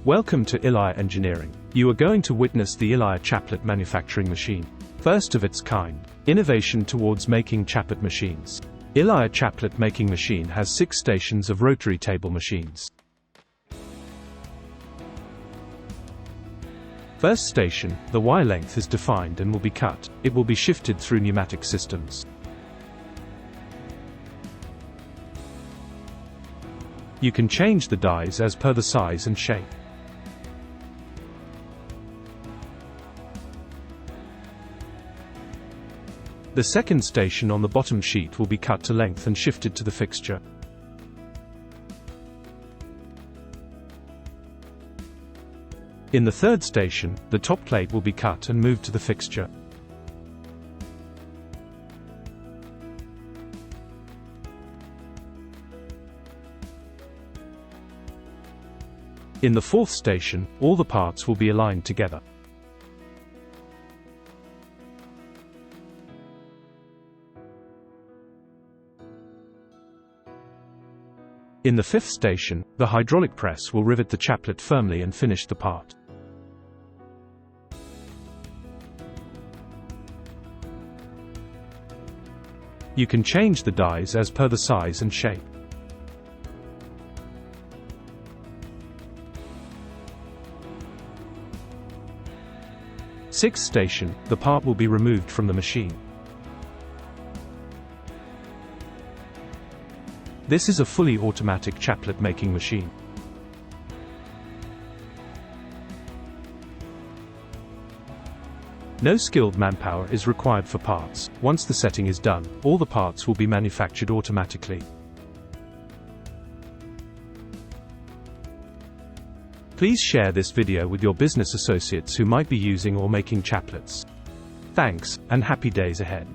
Welcome to Illaya Engineering. You are going to witness the Illaya Chaplet manufacturing machine. First of its kind. Innovation towards making Chappet machines. Illaya Chaplet-making machine has 6 stations of rotary table machines. First station, the Y length is defined and will be cut. It will be shifted through pneumatic systems. You can change the dies as per the size and shape. The second station on the bottom sheet will be cut to length and shifted to the fixture. In the third station, the top plate will be cut and moved to the fixture. In the fourth station, all the parts will be aligned together. In the fifth station, the hydraulic press will rivet the chaplet firmly and finish the part. You can change the dies as per the size and shape. Sixth station, the part will be removed from the machine. This is a fully automatic chaplet-making machine. No skilled manpower is required for parts. Once the setting is done, all the parts will be manufactured automatically. Please share this video with your business associates who might be using or making chaplets. Thanks, and happy days ahead.